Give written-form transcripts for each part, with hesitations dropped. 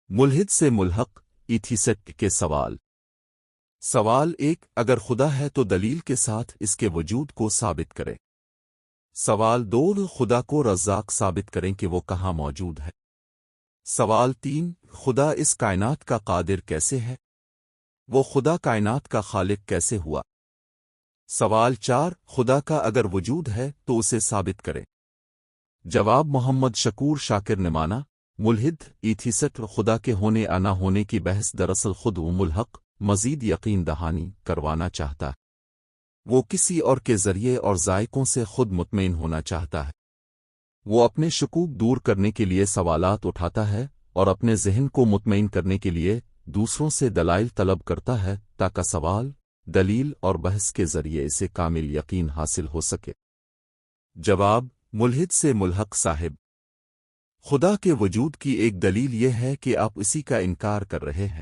ملحد سے ملحق ایتھیسٹ کے سوال۔ سوال 1، اگر خدا ہے تو دلیل کے ساتھ اس کے وجود کو ثابت کریں۔ سوال 2، خدا کو رزاق ثابت کریں کہ وہ کہاں موجود ہے۔ سوال 3، خدا اس کائنات کا قادر کیسے ہے؟ وہ خدا کائنات کا خالق کیسے ہوا؟ سوال 4، خدا کا اگر وجود ہے تو اسے ثابت کریں۔ جواب محمد شکور شاکر نمانا، ملحد ایتھیسٹ خدا کے ہونے نہ ہونے کی بحث دراصل خود و ملحق مزید یقین دہانی کروانا چاہتا ہے۔ وہ کسی اور کے ذریعے اور ذائقوں سے خود مطمئن ہونا چاہتا ہے۔ وہ اپنے شکوک دور کرنے کے لیے سوالات اٹھاتا ہے اور اپنے ذہن کو مطمئن کرنے کے لیے دوسروں سے دلائل طلب کرتا ہے تاکہ سوال، دلیل اور بحث کے ذریعے اسے کامل یقین حاصل ہو سکے۔ جواب ملحد سے ملحق صاحب، خدا کے وجود کی ایک دلیل یہ ہے کہ آپ اسی کا انکار کر رہے ہیں۔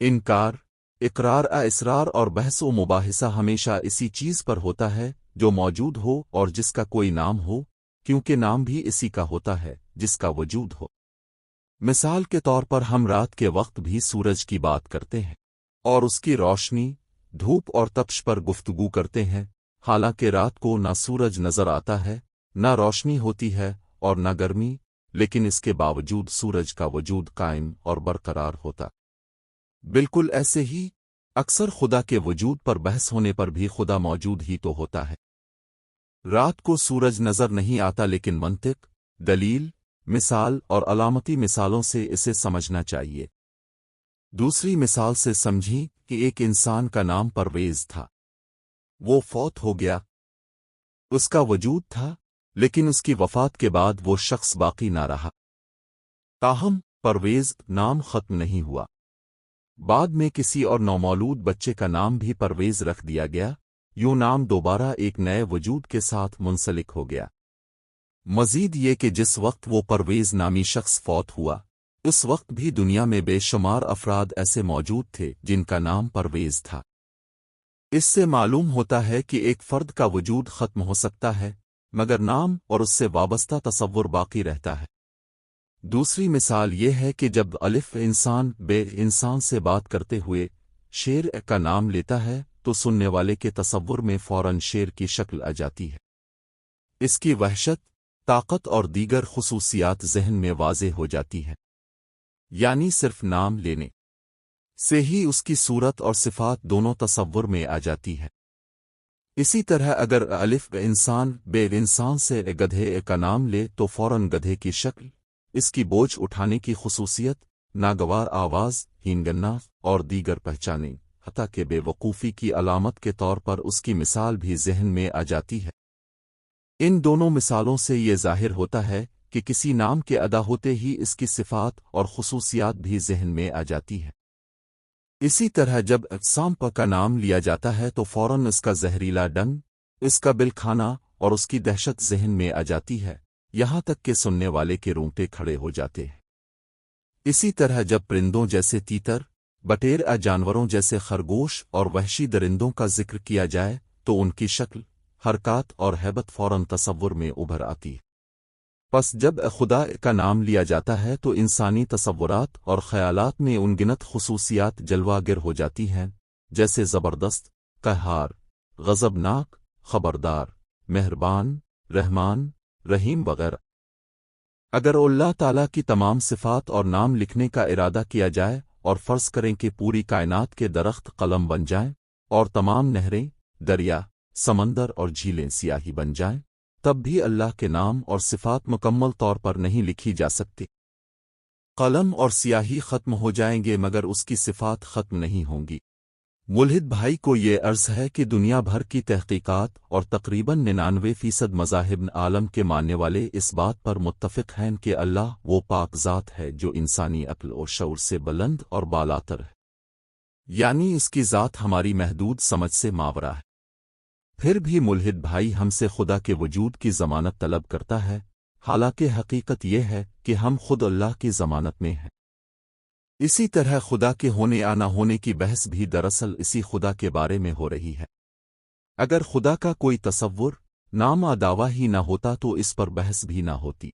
انکار، اقرار اصرار اور بحث و مباحثہ ہمیشہ اسی چیز پر ہوتا ہے جو موجود ہو اور جس کا کوئی نام ہو، کیونکہ نام بھی اسی کا ہوتا ہے جس کا وجود ہو۔ مثال کے طور پر ہم رات کے وقت بھی سورج کی بات کرتے ہیں اور اس کی روشنی، دھوپ اور تپش پر گفتگو کرتے ہیں، حالانکہ رات کو نہ سورج نظر آتا ہے، نہ روشنی ہوتی ہے اور نہ گرمی، لیکن اس کے باوجود سورج کا وجود قائم اور برقرار ہوتا۔ بالکل ایسے ہی اکثر خدا کے وجود پر بحث ہونے پر بھی خدا موجود ہی تو ہوتا ہے۔ رات کو سورج نظر نہیں آتا لیکن منطق، دلیل، مثال اور علامتی مثالوں سے اسے سمجھنا چاہیے۔ دوسری مثال سے سمجھیں کہ ایک انسان کا نام پرویز تھا۔ وہ فوت ہو گیا۔ اس کا وجود تھا، لیکن اس کی وفات کے بعد وہ شخص باقی نہ رہا۔ تاہم پرویز نام ختم نہیں ہوا۔ بعد میں کسی اور نومولود بچے کا نام بھی پرویز رکھ دیا گیا، یوں نام دوبارہ ایک نئے وجود کے ساتھ منسلک ہو گیا۔ مزید یہ کہ جس وقت وہ پرویز نامی شخص فوت ہوا، اس وقت بھی دنیا میں بے شمار افراد ایسے موجود تھے جن کا نام پرویز تھا۔ اس سے معلوم ہوتا ہے کہ ایک فرد کا وجود ختم ہو سکتا ہے، مگر نام اور اس سے وابستہ تصور باقی رہتا ہے۔ دوسری مثال یہ ہے کہ جب الف انسان بے انسان سے بات کرتے ہوئے شیر کا نام لیتا ہے تو سننے والے کے تصور میں فوراً شیر کی شکل آ جاتی ہے۔ اس کی وحشت، طاقت اور دیگر خصوصیات ذہن میں واضح ہو جاتی ہے، یعنی صرف نام لینے سے ہی اس کی صورت اور صفات دونوں تصور میں آ جاتی ہے۔ اسی طرح اگر الف انسان بے انسان سے گدھے کا نام لے تو فوراً گدھے کی شکل، اس کی بوجھ اٹھانے کی خصوصیت، ناگوار آواز، ہینگنا اور دیگر پہچانیں، حتیٰ کہ بے وقوفی کی علامت کے طور پر اس کی مثال بھی ذہن میں آ جاتی ہے۔ ان دونوں مثالوں سے یہ ظاہر ہوتا ہے کہ کسی نام کے ادا ہوتے ہی اس کی صفات اور خصوصیات بھی ذہن میں آ جاتی ہے۔ اسی طرح جب سانپ کا نام لیا جاتا ہے تو فوراً اس کا زہریلا ڈنگ، اس کا بل کھانا اور اس کی دہشت ذہن میں آ جاتی ہے، یہاں تک کہ سننے والے کے رونگٹے کھڑے ہو جاتے ہیں۔ اسی طرح جب پرندوں جیسے تیتر، بٹیر جانوروں جیسے خرگوش اور وحشی درندوں کا ذکر کیا جائے تو ان کی شکل، حرکات اور ہیبت فوراً تصور میں ابھر آتی ہے۔ پس جب خدا کا نام لیا جاتا ہے تو انسانی تصورات اور خیالات میں ان گنت خصوصیات جلوہ گر ہو جاتی ہیں، جیسے زبردست، قہار، غضبناک، خبردار، مہربان، رحمان، رحیم وغیرہ۔ اگر اللہ تعالیٰ کی تمام صفات اور نام لکھنے کا ارادہ کیا جائے اور فرض کریں کہ پوری کائنات کے درخت قلم بن جائیں اور تمام نہریں، دریا، سمندر اور جھیلیں سیاہی بن جائیں، تب بھی اللہ کے نام اور صفات مکمل طور پر نہیں لکھی جا سکتی۔ قلم اور سیاہی ختم ہو جائیں گے مگر اس کی صفات ختم نہیں ہوں گی۔ ملحد بھائی کو یہ عرض ہے کہ دنیا بھر کی تحقیقات اور تقریباً 99% مذاہب عالم کے ماننے والے اس بات پر متفق ہیں کہ اللہ وہ پاک ذات ہے جو انسانی عقل اور شعور سے بلند اور بالاتر ہے، یعنی اس کی ذات ہماری محدود سمجھ سے ماورا ہے۔ پھر بھی ملحد بھائی ہم سے خدا کے وجود کی ضمانت طلب کرتا ہے، حالانکہ حقیقت یہ ہے کہ ہم خود اللہ کی ضمانت میں ہیں۔ اسی طرح خدا کے ہونے نہ ہونے کی بحث بھی دراصل اسی خدا کے بارے میں ہو رہی ہے۔ اگر خدا کا کوئی تصور، نام دعویٰ ہی نہ ہوتا تو اس پر بحث بھی نہ ہوتی۔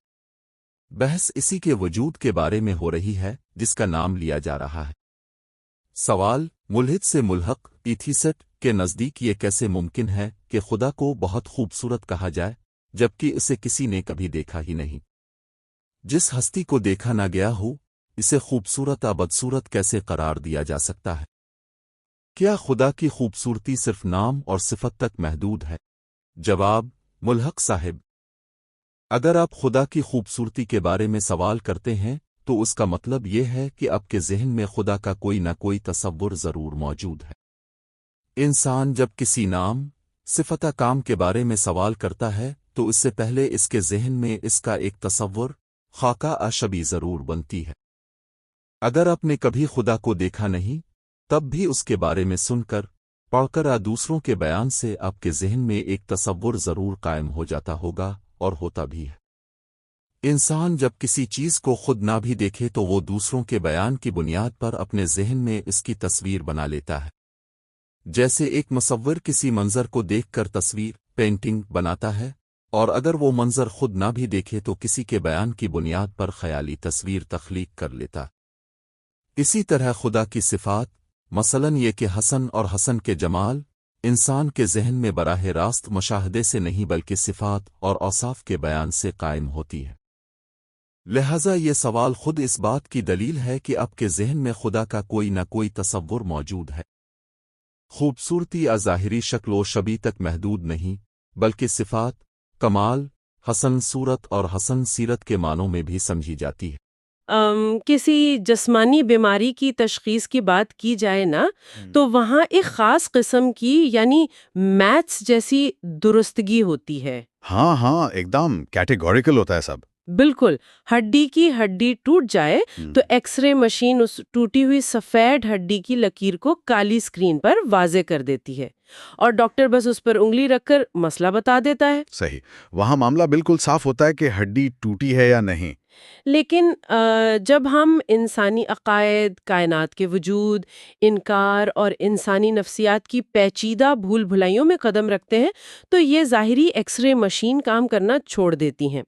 بحث اسی کے وجود کے بارے میں ہو رہی ہے جس کا نام لیا جا رہا ہے سوال ملحد سے ملحق ایتھیسٹ کے نزدیک یہ کیسے ممکن ہے کہ خدا کو بہت خوبصورت کہا جائے جبکہ اسے کسی نے کبھی دیکھا ہی نہیں؟ جس ہستی کو دیکھا نہ گیا ہو اسے خوبصورت یا بدصورت کیسے قرار دیا جا سکتا ہے؟ کیا خدا کی خوبصورتی صرف نام اور صفت تک محدود ہے؟ جواب ملحق صاحب، اگر آپ خدا کی خوبصورتی کے بارے میں سوال کرتے ہیں تو اس کا مطلب یہ ہے کہ آپ کے ذہن میں خدا کا کوئی نہ کوئی تصور ضرور موجود ہے۔ انسان جب کسی نام، صفت یا کام کے بارے میں سوال کرتا ہے تو اس سے پہلے اس کے ذہن میں اس کا ایک تصور، خاکہ اشبی ضرور بنتی ہے۔ اگر آپ نے کبھی خدا کو دیکھا نہیں تب بھی اس کے بارے میں سن کر، پڑھ کر یا دوسروں کے بیان سے آپ کے ذہن میں ایک تصور ضرور قائم ہو جاتا ہوگا اور ہوتا بھی ہے۔ انسان جب کسی چیز کو خود نہ بھی دیکھے تو وہ دوسروں کے بیان کی بنیاد پر اپنے ذہن میں اس کی تصویر بنا لیتا ہے، جیسے ایک مصور کسی منظر کو دیکھ کر تصویر، پینٹنگ بناتا ہے، اور اگر وہ منظر خود نہ بھی دیکھے تو کسی کے بیان کی بنیاد پر خیالی تصویر تخلیق کر لیتا۔ اسی طرح خدا کی صفات، مثلاً یہ کہ حسن اور حسن کے جمال، انسان کے ذہن میں براہ راست مشاہدے سے نہیں بلکہ صفات اور اوصاف کے بیان سے قائم ہوتی ہے۔ لہذا یہ سوال خود اس بات کی دلیل ہے کہ آپ کے ذہن میں خدا کا کوئی نہ کوئی تصور موجود ہے۔ خوبصورتی یا ظاہری شکل و شبیہ تک محدود نہیں بلکہ صفات، کمال، حسن صورت اور حسن سیرت کے معنوں میں بھی سمجھی جاتی ہے۔ کسی جسمانی بیماری کی تشخیص کی بات کی جائے نا تو وہاں ایک خاص قسم کی یعنی میتھس جیسی درستگی ہوتی ہے۔ ہاں ایک دم کیٹیگوریکل ہوتا ہے سب۔ بالکل، ہڈی کی ہڈی ٹوٹ جائے تو ایکس رے مشین اس ٹوٹی ہوئی سفید ہڈی کی لکیر کو کالی اسکرین پر واضح کر دیتی ہے اور ڈاکٹر بس اس پر انگلی رکھ کر مسئلہ بتا دیتا ہے۔ صحیح، وہاں معاملہ بالکل صاف ہوتا ہے کہ ہڈی ٹوٹی ہے یا نہیں۔ لیکن جب ہم انسانی عقائد، کائنات کے وجود، انکار اور انسانی نفسیات کی پیچیدہ بھول بھلائیوں میں قدم رکھتے ہیں تو یہ ظاہری ایکس رے مشین کام کرنا چھوڑ دیتی ہیں۔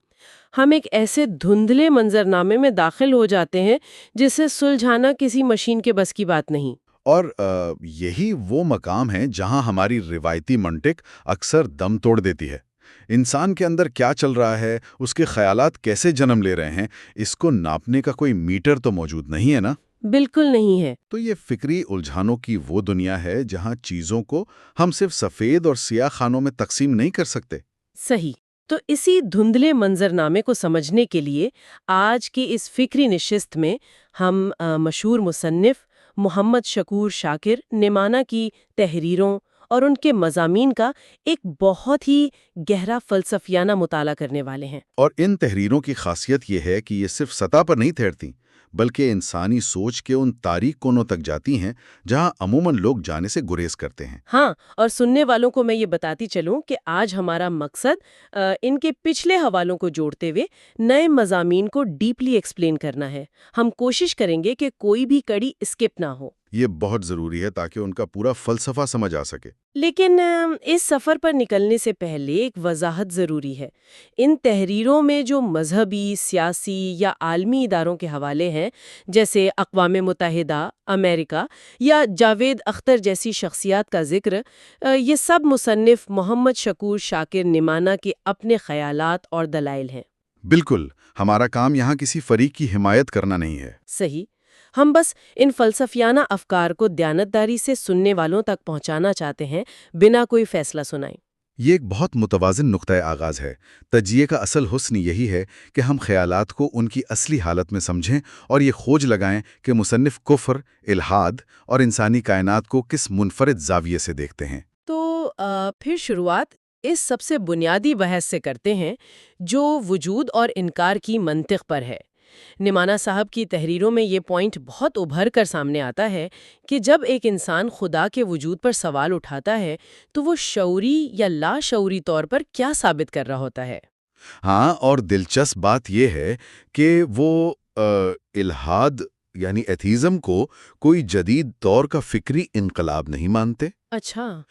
ہم ایک ایسے دھندلے منظرنامے میں داخل ہو جاتے ہیں جسے سلجھانا کسی مشین کے بس کی بات نہیں۔ اور یہی وہ مقام ہے جہاں ہماری روایتی منطق اکثر دم توڑ دیتی ہے۔ انسان کے اندر کیا چل رہا ہے، اس کے خیالات کیسے جنم لے رہے ہیں، اس کو ناپنے کا کوئی میٹر تو موجود نہیں ہے نا؟ بالکل نہیں ہے۔ تو یہ فکری الجھانوں کی وہ دنیا ہے جہاں چیزوں کو ہم صرف سفید اور سیاہ خانوں میں تقسیم نہیں کر سکتے۔ صحیح۔ تو اسی دھندلے منظرنامے کو سمجھنے کے لیے آج کی اس فکری نشست میں ہم مشہور مصنف محمد شکور شاکر نمانا کی تحریروں اور ان کے مضامین کا ایک بہت ہی گہرا فلسفیانہ مطالعہ کرنے والے ہیں۔ اور ان تحریروں کی خاصیت یہ ہے کہ یہ صرف سطح پر نہیں ٹھہرتی بلکہ انسانی سوچ کے ان تاریک کونوں تک جاتی ہیں جہاں عموماً لوگ جانے سے گریز کرتے ہیں۔ ہاں، اور سننے والوں کو میں یہ بتاتی چلوں کہ آج ہمارا مقصد ان کے پچھلے حوالوں کو جوڑتے ہوئے نئے مضامین کو ڈیپلی ایکسپلین کرنا ہے۔ ہم کوشش کریں گے کہ کوئی بھی کڑی اسکپ نہ ہو۔ یہ بہت ضروری ہے تاکہ ان کا پورا فلسفہ سمجھ آ سکے۔ لیکن اس سفر پر نکلنے سے پہلے ایک وضاحت ضروری ہے۔ ان تحریروں میں جو مذہبی، سیاسی یا عالمی اداروں کے حوالے ہیں جیسے اقوام متحدہ، امریکہ یا جاوید اختر جیسی شخصیات کا ذکر، یہ سب مصنف محمد شکور شاکر نمانا کے اپنے خیالات اور دلائل ہیں۔ بالکل، ہمارا کام یہاں کسی فریق کی حمایت کرنا نہیں ہے۔ صحیح، ہم بس ان فلسفیانہ افکار کو دیانتداری سے سننے والوں تک پہنچانا چاہتے ہیں بنا کوئی فیصلہ سنائے۔ یہ ایک بہت متوازن نقطۂ آغاز ہے۔ تجزیے کا اصل حسن یہی ہے کہ ہم خیالات کو ان کی اصلی حالت میں سمجھیں اور یہ کھوج لگائیں کہ مصنف کفر، الحاد اور انسانی کائنات کو کس منفرد زاویے سے دیکھتے ہیں۔ تو پھر شروعات اس سب سے بنیادی بحث سے کرتے ہیں جو وجود اور انکار کی منطق پر ہے۔ نمانا صاحب کی تحریروں میں یہ پوائنٹ بہت ابھر کر سامنے آتا ہے کہ جب ایک انسان خدا کے وجود پر سوال اٹھاتا ہے تو وہ شعوری یا لاشعوری طور پر کیا ثابت کر رہا ہوتا ہے۔ ہاں، اور دلچسپ بات یہ ہے کہ وہ الحاد یعنی ایتھیزم کو کوئی جدید دور کا فکری انقلاب نہیں مانتے۔ اچھا۔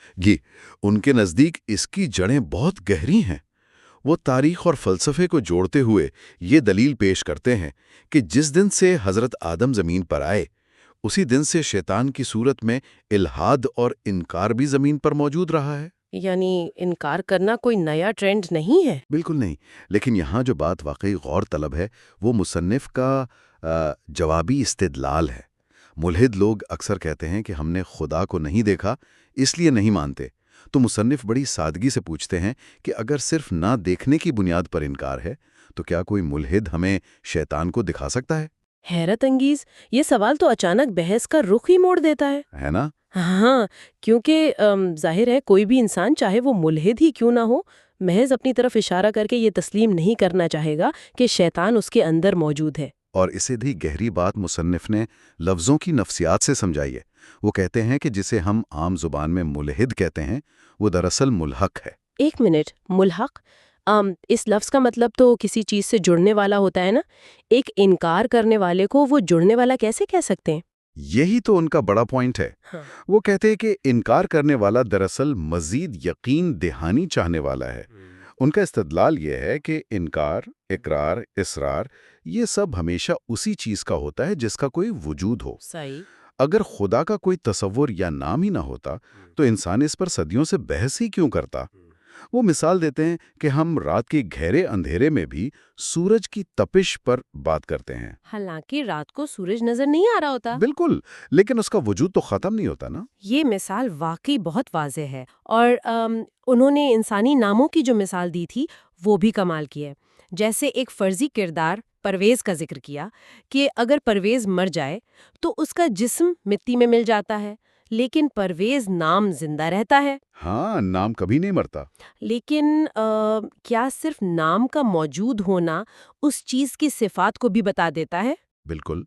ان کے نزدیک اس کی جڑیں بہت گہری ہیں۔ وہ تاریخ اور فلسفے کو جوڑتے ہوئے یہ دلیل پیش کرتے ہیں کہ جس دن سے حضرت آدم زمین پر آئے اسی دن سے شیطان کی صورت میں الحاد اور انکار بھی زمین پر موجود رہا ہے۔ یعنی انکار کرنا کوئی نیا ٹرینڈ نہیں ہے؟ بالکل نہیں، لیکن یہاں جو بات واقعی غور طلب ہے وہ مصنف کا جوابی استدلال ہے۔ ملحد لوگ اکثر کہتے ہیں کہ ہم نے خدا کو نہیں دیکھا اس لیے نہیں مانتے، تو مصنف بڑی سادگی سے پوچھتے ہیں کہ اگر صرف نہ دیکھنے کی بنیاد پر انکار ہے تو کیا کوئی ملحد ہمیں شیطان کو دکھا سکتا ہے؟ حیرت انگیز، یہ سوال تو اچانک بحث کا رخ ہی موڑ دیتا ہے نا؟ ہاں، کیونکہ ظاہر ہے کوئی بھی انسان چاہے وہ ملحد ہی کیوں نہ ہو، محض اپنی طرف اشارہ کر کے یہ تسلیم نہیں کرنا چاہے گا کہ شیطان اس کے اندر موجود ہے۔ اور اسے بھی گہری بات مصنف نے لفظوں کی نفسیات سے سمجھائی ہے۔ وہ کہتے ہیں کہ جسے ہم عام زبان میں ملحد کہتے ہیں وہ دراصل ملحق ہے۔ ایک منٹ، ملحق؟ اس لفظ کا مطلب تو کسی چیز سے جڑنے والا ہوتا ہے نا؟ ایک انکار کرنے والے کو وہ جڑنے والا کیسے کہہ سکتے ہیں؟ یہی تو ان کا بڑا پوائنٹ ہے۔ ہاں۔ وہ کہتے ہیں کہ انکار کرنے والا دراصل مزید یقین دہانی چاہنے والا ہے۔ ان کا استدلال یہ ہے کہ انکار، اقرار، اصرار یہ سب ہمیشہ اسی چیز کا ہوتا ہے جس کا کوئی وجود ہو۔ صحیح۔ اگر خدا کا کوئی تصور یا نام ہی نہ ہوتا تو انسان اس پر صدیوں سے بحث ہی کیوں کرتا؟ وہ مثال دیتے ہیں کہ ہم رات کے گہرے اندھیرے میں بھی سورج کی تپش پر بات کرتے ہیں، حالانکہ رات کو سورج نظر نہیں آ رہا ہوتا۔ بالکل، لیکن اس کا وجود تو ختم نہیں ہوتا نا۔ یہ مثال واقعی بہت واضح ہے، اور انہوں نے انسانی ناموں کی جو مثال دی تھی وہ بھی کمال کی ہے۔ جیسے ایک فرضی کردار پرویز کا ذکر کیا کہ اگر پرویز مر جائے تو اس کا جسم مٹی میں مل جاتا ہے، لیکن پرویز نام زندہ رہتا ہے۔ ہاں، نام کبھی نہیں مرتا۔ لیکن کیا صرف نام کا موجود ہونا اس چیز کی صفات کو بھی بتا دیتا ہے؟ بالکل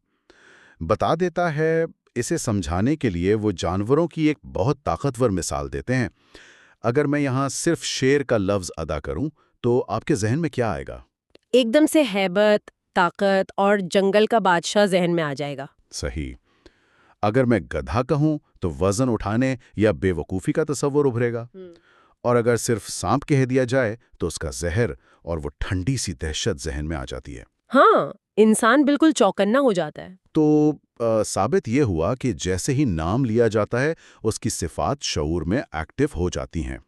بتا دیتا ہے۔ اسے سمجھانے کے لیے وہ جانوروں کی ایک بہت طاقتور مثال دیتے ہیں۔ اگر میں یہاں صرف شیر کا لفظ ادا کروں تو آپ کے ذہن میں کیا آئے گا؟ ایک دم سے ہیبت، طاقت اور جنگل کا بادشاہ ذہن میں آ جائے گا۔ صحیح۔ اگر میں گدھا کہوں تو وزن اٹھانے یا بے وقوفی کا تصور ابھرے گا، اور اگر صرف سانپ کہہ دیا جائے تو اس کا زہر اور وہ ٹھنڈی سی دہشت ذہن میں آ جاتی ہے۔ ہاں، انسان بالکل چوکنا ہو جاتا ہے۔ تو ثابت یہ ہوا کہ جیسے ہی نام لیا جاتا ہے اس کی صفات شعور میں ایکٹیو ہو جاتی ہیں۔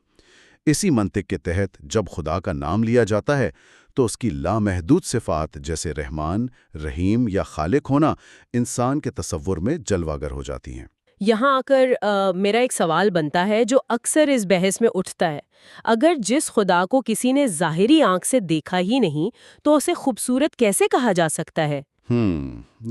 اسی منطق کے تحت جب خدا کا نام لیا جاتا ہے تو اس کی لامحدود صفات جیسے رحمان، رحیم یا خالق ہونا انسان کے تصور میں جلواگر ہو جاتی ہیں۔ یہاں آ کر میرا ایک سوال بنتا ہے جو اکثر اس بحث میں اٹھتا ہے۔ اگر جس خدا کو کسی نے ظاہری آنکھ سے دیکھا ہی نہیں تو اسے خوبصورت کیسے کہا جا سکتا ہے؟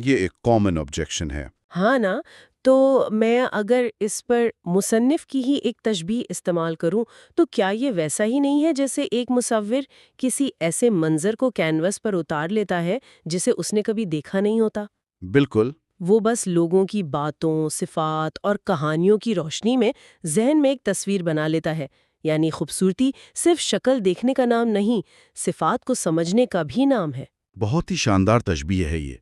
یہ ایک کامن آبجیکشن ہے۔ ہاں نا، تو میں اگر اس پر مصنف کی ہی ایک تشبیہ استعمال کروں تو کیا یہ ویسا ہی نہیں ہے جیسے ایک مصور کسی ایسے منظر کو کینوس پر اتار لیتا ہے جسے اس نے کبھی دیکھا نہیں ہوتا؟ بالکل۔ وہ بس لوگوں کی باتوں، صفات اور کہانیوں کی روشنی میں ذہن میں ایک تصویر بنا لیتا ہے۔ یعنی خوبصورتی صرف شکل دیکھنے کا نام نہیں، صفات کو سمجھنے کا بھی نام ہے۔ بہت ہی شاندار تشبیہ ہے یہ۔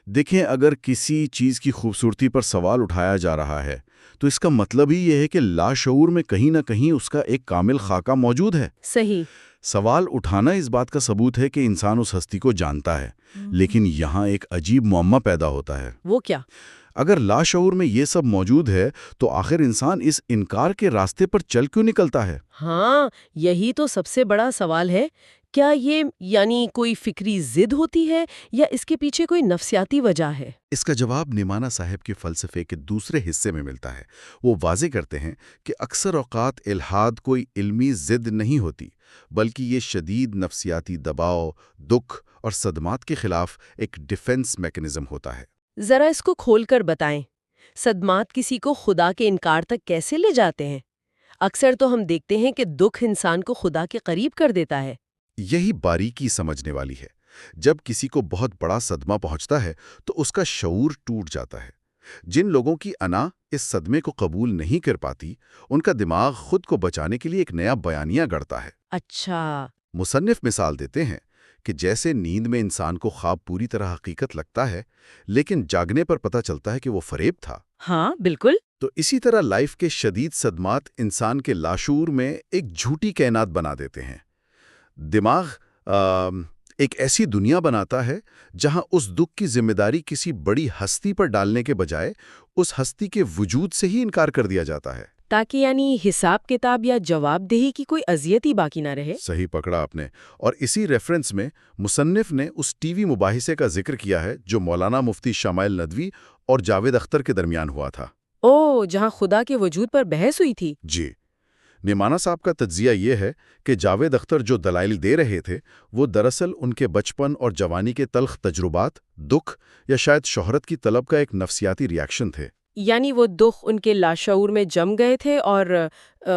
دیکھیں، اگر کسی چیز کی خوبصورتی پر سوال اٹھایا جا رہا ہے تو اس کا مطلب ہی یہ ہے کہ لاشعور میں کہیں نہ کہیں اس کا ایک کامل خاکہ موجود ہے۔ صحیح۔ سوال اٹھانا اس بات کا ثبوت ہے کہ انسان اس ہستی کو جانتا ہے، لیکن یہاں ایک عجیب معمہ پیدا ہوتا ہے۔ وہ کیا؟ اگر لاشعور میں یہ سب موجود ہے تو آخر انسان اس انکار کے راستے پر چل کیوں نکلتا ہے؟ ہاں، یہی تو سب سے بڑا سوال ہے۔ کیا یہ یعنی کوئی فکری ضد ہوتی ہے یا اس کے پیچھے کوئی نفسیاتی وجہ ہے؟ اس کا جواب نعمانہ صاحب کے فلسفے کے دوسرے حصے میں ملتا ہے۔ وہ واضح کرتے ہیں کہ اکثر اوقات الحاد کوئی علمی ضد نہیں ہوتی، بلکہ یہ شدید نفسیاتی دباؤ، دکھ اور صدمات کے خلاف ایک ڈیفنس میکنزم ہوتا ہے۔ ذرا اس کو کھول کر بتائیں۔ صدمات کسی کو خدا کے انکار تک کیسے لے جاتے ہیں؟ اکثر تو ہم دیکھتے ہیں کہ دکھ انسان کو خدا کے قریب کر دیتا ہے۔ یہی باریکی سمجھنے والی ہے۔ جب کسی کو بہت بڑا صدمہ پہنچتا ہے تو اس کا شعور ٹوٹ جاتا ہے۔ جن لوگوں کی انا اس صدمے کو قبول نہیں کر پاتی، ان کا دماغ خود کو بچانے کے لیے ایک نیا بیانیہ گڑھتا ہے۔ اچھا۔ مصنف مثال دیتے ہیں کہ جیسے نیند میں انسان کو خواب پوری طرح حقیقت لگتا ہے، لیکن جاگنے پر پتہ چلتا ہے کہ وہ فریب تھا۔ ہاں، بالکل۔ تو اسی طرح لائف کے شدید صدمات انسان کے لاشعور میں ایک جھوٹی کائنات بنا دیتے ہیں۔ دماغ ایک ایسی دنیا بناتا ہے جہاں اس دکھ کی ذمہ داری کسی بڑی ہستی پر ڈالنے کے بجائے اس ہستی کے وجود سے ہی انکار کر دیا جاتا ہے، تاکہ یعنی حساب کتاب یا جواب دہی کی کوئی اذیت ہی باقی نہ رہے۔ صحیح پکڑا آپ نے۔ اور اسی ریفرنس میں مصنف نے اس ٹی وی مباحثے کا ذکر کیا ہے جو مولانا مفتی شمائل ندوی اور جاوید اختر کے درمیان ہوا تھا۔ جہاں خدا کے وجود پر بحث ہوئی تھی۔ جی، نعمانہ صاحب کا تجزیہ یہ ہے کہ جاوید اختر جو دلائل دے رہے تھے وہ دراصل ان کے بچپن اور جوانی کے تلخ تجربات، دکھ یا شاید شہرت کی طلب کا ایک نفسیاتی ریاکشن تھے۔ یعنی وہ دکھ ان کے لاشعور میں جم گئے تھے اور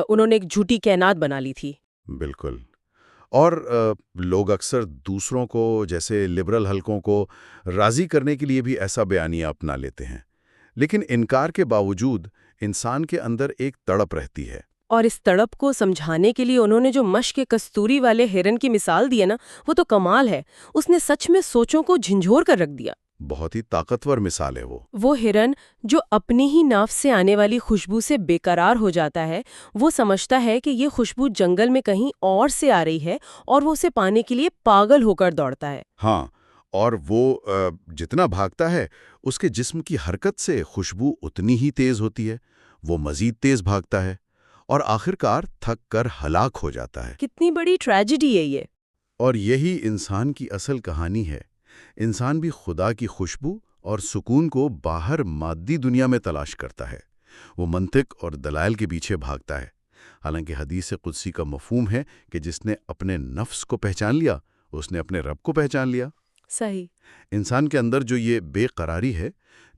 انہوں نے ایک جھوٹی کائنات بنا لی تھی۔ بالکل۔ اور لوگ اکثر دوسروں کو، جیسے لبرل حلقوں کو راضی کرنے کے لیے بھی ایسا بیانیہ اپنا لیتے ہیں، لیکن انکار کے باوجود انسان کے اندر ایک تڑپ رہتی ہے۔ اور اس تڑپ کو سمجھانے کے لیے انہوں نے جو مشق کستوری والے ہرن کی مثال دی ہے نا، وہ تو کمال ہے۔ اس نے سچ میں سوچوں کو جھنجھوڑ کر رکھ دیا۔ بہت ہی طاقتور مثال ہے وہ ہرن جو اپنی ہی ناف سے آنے والی خوشبو سے بے قرار ہو جاتا ہے، وہ سمجھتا ہے کہ یہ خوشبو جنگل میں کہیں اور سے آ رہی ہے اور وہ اسے پانے کے لیے پاگل ہو کر دوڑتا ہے۔ ہاں، اور وہ جتنا بھاگتا ہے اس کے جسم کی حرکت سے خوشبو اتنی ہی تیز ہوتی ہے، وہ مزید تیز بھاگتا ہے اور آخرکار تھک کر ہلاک ہو جاتا ہے۔ کتنی بڑی ٹریجڈی ہے یہ۔ اور یہی انسان کی اصل کہانی ہے۔ انسان بھی خدا کی خوشبو اور سکون کو باہر مادی دنیا میں تلاش کرتا ہے، وہ منطق اور دلائل کے پیچھے بھاگتا ہے، حالانکہ حدیث قدسی کا مفہوم ہے کہ جس نے اپنے نفس کو پہچان لیا اس نے اپنے رب کو پہچان لیا۔ صحیح۔ انسان کے اندر جو یہ بے قراری ہے،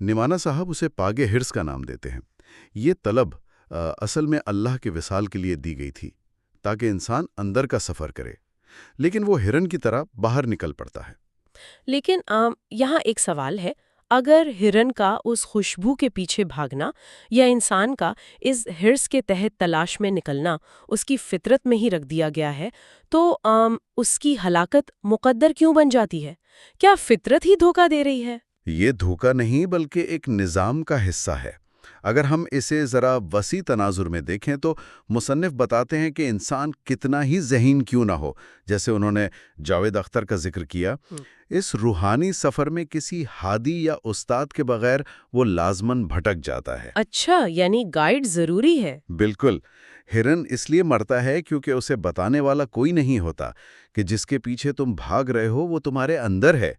نعمانہ صاحب اسے پاگ حرص کا نام دیتے ہیں۔ یہ طلب اصل میں اللہ کے وصال کے لیے دی گئی تھی تاکہ انسان اندر کا سفر کرے، لیکن وہ ہرن کی طرح باہر نکل پڑتا ہے۔ لیکن یہاں ایک سوال ہے، اگر ہرن کا اس خوشبو کے پیچھے بھاگنا یا انسان کا اس حرص کے تحت تلاش میں نکلنا اس کی فطرت میں ہی رکھ دیا گیا ہے، تو اس کی ہلاکت مقدر کیوں بن جاتی ہے؟ کیا فطرت ہی دھوکہ دے رہی ہے؟ یہ دھوکہ نہیں بلکہ ایک نظام کا حصہ ہے۔ اگر ہم اسے ذرا وسیع تناظر میں دیکھیں تو مصنف بتاتے ہیں کہ انسان کتنا ہی ذہین کیوں نہ ہو، جیسے انہوں نے جاوید اختر کا ذکر کیا، اس روحانی سفر میں کسی ہادی یا استاد کے بغیر وہ لازماً بھٹک جاتا ہے۔ اچھا، یعنی گائیڈ ضروری ہے۔ بالکل۔ ہرن اس لیے مرتا ہے کیونکہ اسے بتانے والا کوئی نہیں ہوتا کہ جس کے پیچھے تم بھاگ رہے ہو وہ تمہارے اندر ہے۔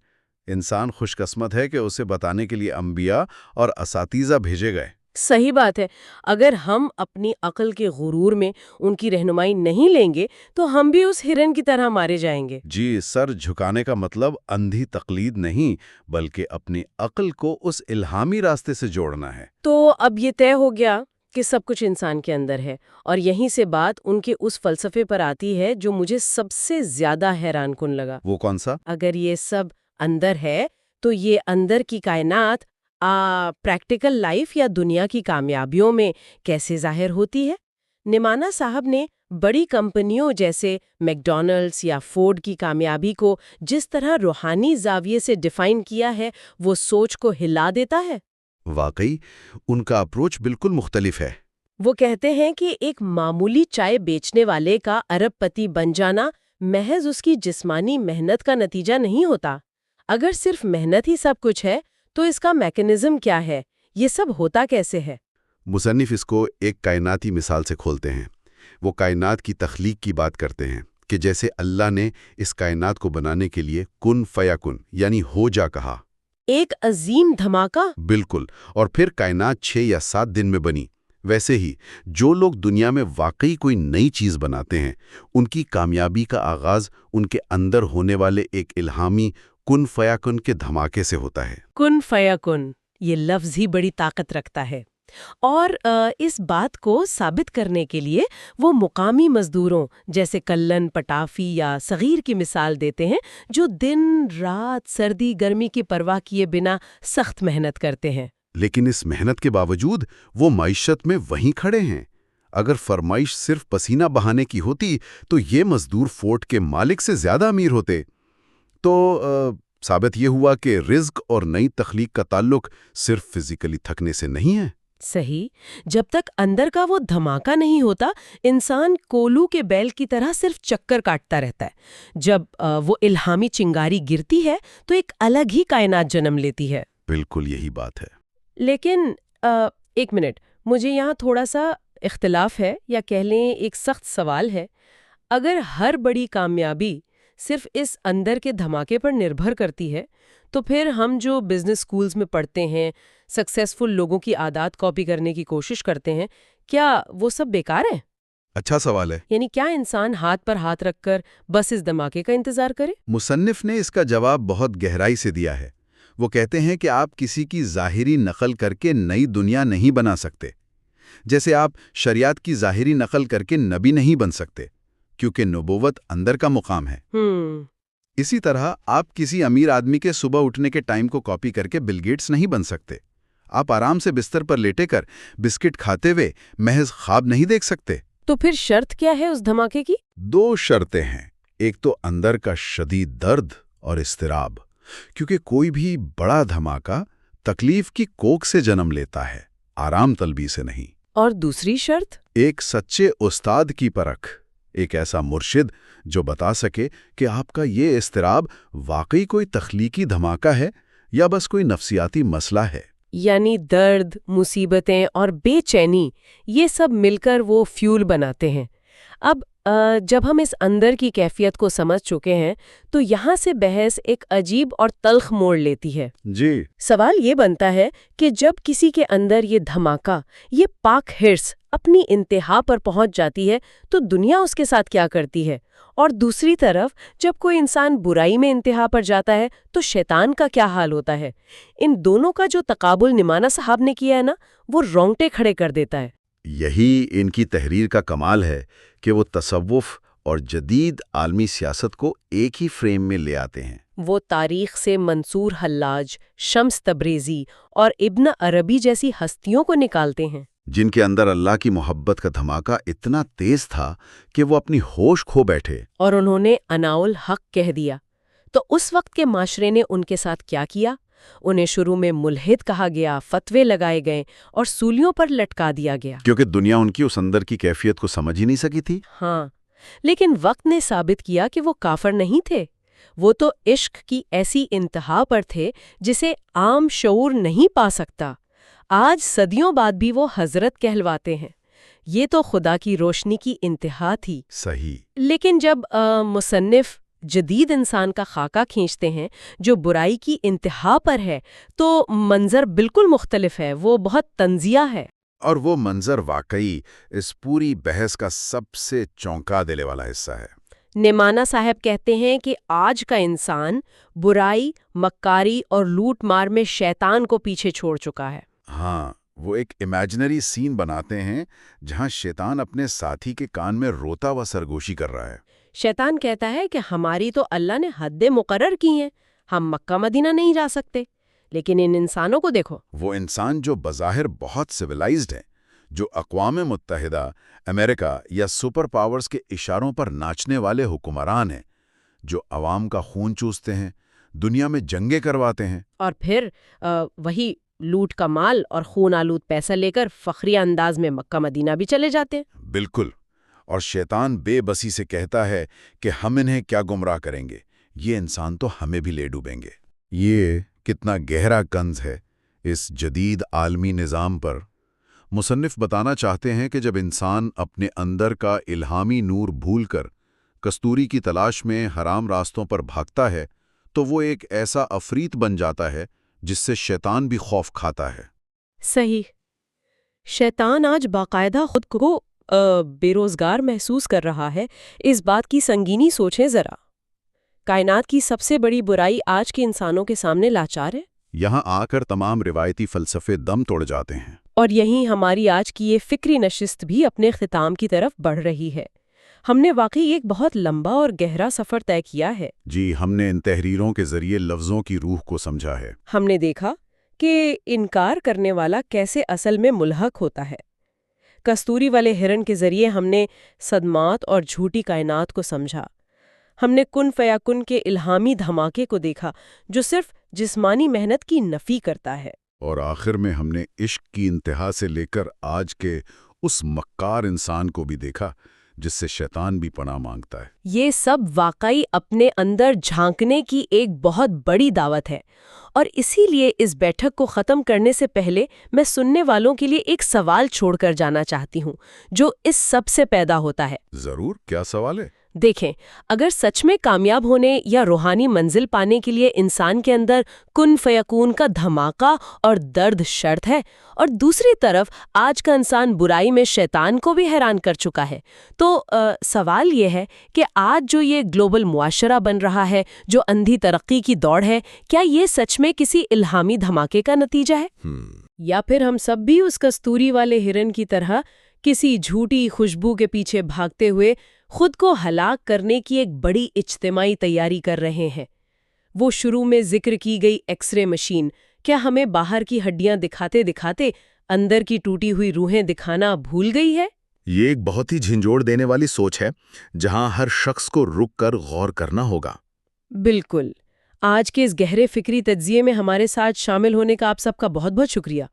انسان خوش قسمت ہے کہ اسے بتانے کے لیے انبیاء اور اساتذہ بھیجے گئے۔ صحیح بات ہے۔ اگر ہم اپنی عقل کے غرور میں ان کی رہنمائی نہیں لیں گے تو ہم بھی اس ہرن کی طرح مارے جائیں گے۔ جی، سر جھکانے کا مطلب اندھی تقلید نہیں بلکہ اپنی عقل کو اس الہامی راستے سے جوڑنا ہے۔ تو اب یہ طے ہو گیا کہ سب کچھ انسان کے اندر ہے، اور یہیں سے بات ان کے اس فلسفے پر آتی ہے جو مجھے سب سے زیادہ حیران کن لگا۔ وہ کون سا؟ اگر یہ سب اندر ہے تو یہ اندر کی کائنات پریکٹیکل لائف یا دنیا کی کامیابیوں میں کیسے ظاہر ہوتی ہے؟ نعمانہ صاحب نے بڑی کمپنیوں جیسے میک ڈونلڈس یا فورڈ کی کامیابی کو جس طرح روحانی زاویے سے ڈیفائن کیا ہے، وہ سوچ کو ہلا دیتا ہے۔ واقعی ان کا اپروچ بالکل مختلف ہے۔ وہ کہتے ہیں کہ ایک معمولی چائے بیچنے والے کا ارب پتی بن جانا محض اس کی جسمانی محنت کا نتیجہ نہیں ہوتا۔ اگر صرف محنت ہی سب کچھ ہے تو اس کا میکانزم کیا ہے؟ یہ سب ہوتا کیسے ہے؟ مصنف اس کو ایک کائناتی مثال سے کھولتے ہیں۔ وہ کائنات کی تخلیق کی بات کرتے ہیں کہ جیسے اللہ نے اس کائنات کو بنانے کے لیے کن فیکن یعنی ہو جا کہا، ایک عظیم دھماکہ۔ بالکل، اور پھر کائنات 6 یا 7 دن میں بنی۔ ویسے ہی جو لوگ دنیا میں واقعی کوئی نئی چیز بناتے ہیں، ان کی کامیابی کا آغاز ان کے اندر ہونے والے ایک الہامی کن فیکن کے دھماکے سے ہوتا ہے۔ کن فیکن، یہ لفظ ہی بڑی طاقت رکھتا ہے۔ اور اس بات کو ثابت کرنے کے لیے وہ مقامی مزدوروں جیسے کلن، پٹافی یا صغیر کی مثال دیتے ہیں جو دن رات سردی گرمی کی پرواہ کیے بنا سخت محنت کرتے ہیں۔ لیکن اس محنت کے باوجود وہ معیشت میں وہیں کھڑے ہیں۔ اگر فرمائش صرف پسینہ بہانے کی ہوتی تو یہ مزدور فورٹ کے مالک سے زیادہ امیر ہوتے۔ تو ثابت یہ ہوا کہ رزق اور نئی تخلیق کا تعلق صرف فزیکلی تھکنے سے نہیں ہے۔ صحیح. جب تک اندر کا وہ دھماکہ نہیں ہوتا انسان کولو کے بیل کی طرح صرف چکر کاٹتا رہتا ہے. جب وہ الہامی چنگاری گرتی ہے تو ایک الگ ہی کائنات جنم لیتی ہے. بالکل یہی بات ہے. لیکن ایک منٹ، مجھے یہاں تھوڑا سا اختلاف ہے، یا کہہ لیں ایک سخت سوال ہے. اگر ہر بڑی کامیابی صرف اس اندر کے دھماکے پر نربھر کرتی ہے تو پھر ہم جو بزنس سکولز میں پڑھتے ہیں، سکسیسفل لوگوں کی عادات کاپی کرنے کی کوشش کرتے ہیں، کیا وہ سب بیکار ہیں؟ اچھا سوال ہے. یعنی کیا انسان ہاتھ پر ہاتھ رکھ کر بس اس دھماکے کا انتظار کرے؟ مصنف نے اس کا جواب بہت گہرائی سے دیا ہے. وہ کہتے ہیں کہ آپ کسی کی ظاہری نقل کر کے نئی دنیا نہیں بنا سکتے، جیسے آپ شریعت کی ظاہری نقل کر کے نبی نہیں بن سکتے، کیونکہ نبوت اندر کا مقام ہے. اسی طرح آپ کسی امیر آدمی کے صبح اٹھنے کے ٹائم کو کاپی کر کے بل گیٹس نہیں بن سکتے. آپ آرام سے بستر پر لیٹے کر بسکٹ کھاتے ہوئے محض خواب نہیں دیکھ سکتے. تو پھر شرط کیا ہے اس دھماکے کی؟ 2 شرطیں ہیں. ایک تو اندر کا شدید درد اور اضطراب، کیونکہ کوئی بھی بڑا دھماکہ تکلیف کی کوکھ سے جنم لیتا ہے، آرام طلبی سے نہیں. اور دوسری شرط؟ ایک سچے استاد کی پرکھ، ایک ایسا مرشد جو بتا سکے کہ آپ کا یہ اضطراب واقعی کوئی تخلیقی دھماکہ ہے یا بس کوئی نفسیاتی مسئلہ ہے. یعنی درد، مصیبتیں اور بے چینی، یہ سب مل کر وہ فیول بناتے ہیں. اب جب ہم اس اندر کی کیفیت کو سمجھ چکے ہیں تو یہاں سے بحث ایک عجیب اور تلخ موڑ لیتی ہے. جی. سوال یہ بنتا ہے کہ جب کسی کے اندر یہ دھماکہ، یہ پاک ہرس اپنی انتہا پر پہنچ جاتی ہے تو دنیا اس کے ساتھ کیا کرتی ہے؟ اور دوسری طرف جب کوئی انسان برائی میں انتہا پر جاتا ہے تو شیطان کا کیا حال ہوتا ہے؟ ان دونوں کا جو تقابل نمانا صاحب نے کیا ہے نا، وہ رونگٹے کھڑے کر دیتا ہے. یہی ان کی تحریر کا کمال ہے کہ وہ تصوف اور جدید عالمی سیاست کو ایک ہی فریم میں لے آتے ہیں. وہ تاریخ سے منصور حلاج، شمس تبریزی اور ابن عربی جیسی ہستیوں کو نکالتے ہیں جن کے اندر اللہ کی محبت کا دھماکہ اتنا تیز تھا کہ وہ اپنی ہوش کھو بیٹھے اور انہوں نے اناؤل حق کہہ دیا. تو اس وقت کے معاشرے نے ان کے ساتھ کیا کیا؟ انہیں شروع میں ملحد کہا گیا، فتوے لگائے گئے اور سولیوں پر لٹکا دیا گیا، کیونکہ دنیا ان کی اس اندر کی کیفیت کو سمجھ ہی نہیں سکی تھی. ہاں، لیکن وقت نے ثابت کیا کہ وہ کافر نہیں تھے. وہ تو عشق کی ایسی انتہا پر تھے جسے عام شعور نہیں پا سکتا. آج صدیوں بعد بھی وہ حضرت کہلواتے ہیں. یہ تو خدا کی روشنی کی انتہا تھی. صحیح. لیکن جب مصنف جدید انسان کا خاکہ کھینچتے ہیں جو برائی کی انتہا پر ہے تو منظر بالکل مختلف ہے. وہ بہت طنزیہ ہے. اور وہ منظر واقعی اس پوری بحث کا سب سے چونکا دینے والا حصہ ہے. نعمانہ صاحب کہتے ہیں کہ آج کا انسان برائی، مکاری اور لوٹ مار میں شیطان کو پیچھے چھوڑ چکا ہے. ہاں، وہ ایک امیجنری سین بناتے ہیں جہاں شیطان اپنے ساتھی کے کان میں روتا ہوا سرگوشی کر رہا ہے. شیطان کہتا ہے کہ ہماری تو اللہ نے حدیں مقرر کی ہیں، ہم مکہ مدینہ نہیں جا سکتے. لیکن ان انسانوں کو دیکھو. وہ انسان جو بظاہر بہت سویلائزڈ ہیں، جو اقوام متحدہ، امریکہ یا سپر پاورز کے اشاروں پر ناچنے والے حکمران ہیں، جو عوام کا خون چوستے ہیں، دنیا میں جنگیں کرواتے ہیں، اور پھر وہی لوٹ کا مال اور خون آلود پیسہ لے کر فخریہ انداز میں مکہ مدینہ بھی چلے جاتے ہیں. بالکل. اور شیطان بے بسی سے کہتا ہے کہ ہم انہیں کیا گمراہ کریں گے، یہ انسان تو ہمیں بھی لے ڈوبیں گے. یہ کتنا گہرا کنز ہے اس جدید عالمی نظام پر. مصنف بتانا چاہتے ہیں کہ جب انسان اپنے اندر کا الہامی نور بھول کر کستوری کی تلاش میں حرام راستوں پر بھاگتا ہے تو وہ ایک ایسا عفریت بن جاتا ہے جس سے شیطان بھی خوف کھاتا ہے. صحیح. شیطان آج باقاعدہ خود کو بے روزگار محسوس کر رہا ہے. اس بات کی سنگینی سوچیں ذرا. کائنات کی سب سے بڑی برائی آج کے انسانوں کے سامنے لاچار ہے. یہاں آ کر تمام روایتی فلسفے دم توڑ جاتے ہیں. اور یہیں ہماری آج کی یہ فکری نشست بھی اپنے اختتام کی طرف بڑھ رہی ہے. ہم نے واقعی ایک بہت لمبا اور گہرا سفر طے کیا ہے. جی، ہم نے ان تحریروں کے ذریعے لفظوں کی روح کو سمجھا ہے. ہم نے دیکھا کہ انکار کرنے والا کیسے اصل میں ملحق ہوتا ہے. کستوری والے ہرن کے ذریعے ہم نے صدمات اور جھوٹی کائنات کو سمجھا. ہم نے کن فیکن کے الہامی دھماکے کو دیکھا جو صرف جسمانی محنت کی نفی کرتا ہے. اور آخر میں ہم نے عشق کی انتہا سے لے کر آج کے اس مکار انسان کو بھی دیکھا جس سے شیطان بھی پناہ مانگتا ہے۔ یہ سب واقعی اپنے اندر جھانکنے کی ایک بہت بڑی دعوت ہے، اور اسی لیے اس بیٹھک کو ختم کرنے سے پہلے میں سننے والوں کے لیے ایک سوال چھوڑ کر جانا چاہتی ہوں جو اس سب سے پیدا ہوتا ہے۔ ضرور، کیا سوال ہے؟ دیکھیں، اگر سچ میں کامیاب ہونے یا روحانی منزل پانے کے لیے انسان کے اندر کن فیکون کا دھماکہ اور درد شرط ہے، اور دوسری طرف آج کا انسان برائی میں شیطان کو بھی حیران کر چکا ہے، تو سوال یہ ہے کہ آج جو یہ گلوبل معاشرہ بن رہا ہے، جو اندھی ترقی کی دوڑ ہے، کیا یہ سچ میں کسی الہامی دھماکے کا نتیجہ ہے؟ یا پھر ہم سب بھی اس کستوری والے ہرن کی طرح کسی جھوٹی خوشبو کے پیچھے بھاگتے ہوئے خود کو ہلاک کرنے کی ایک بڑی اجتماعی تیاری کر رہے ہیں؟ وہ شروع میں ذکر کی گئی ایکس رے مشین کیا ہمیں باہر کی ہڈیاں دکھاتے دکھاتے اندر کی ٹوٹی ہوئی روحیں دکھانا بھول گئی ہے؟ یہ ایک بہت ہی جھنجھوڑ دینے والی سوچ ہے جہاں ہر شخص کو رک کر غور کرنا ہوگا۔ بالکل۔ آج کے اس گہرے فکری تجزیے میں ہمارے ساتھ شامل ہونے کا آپ سب کا بہت بہت شکریہ۔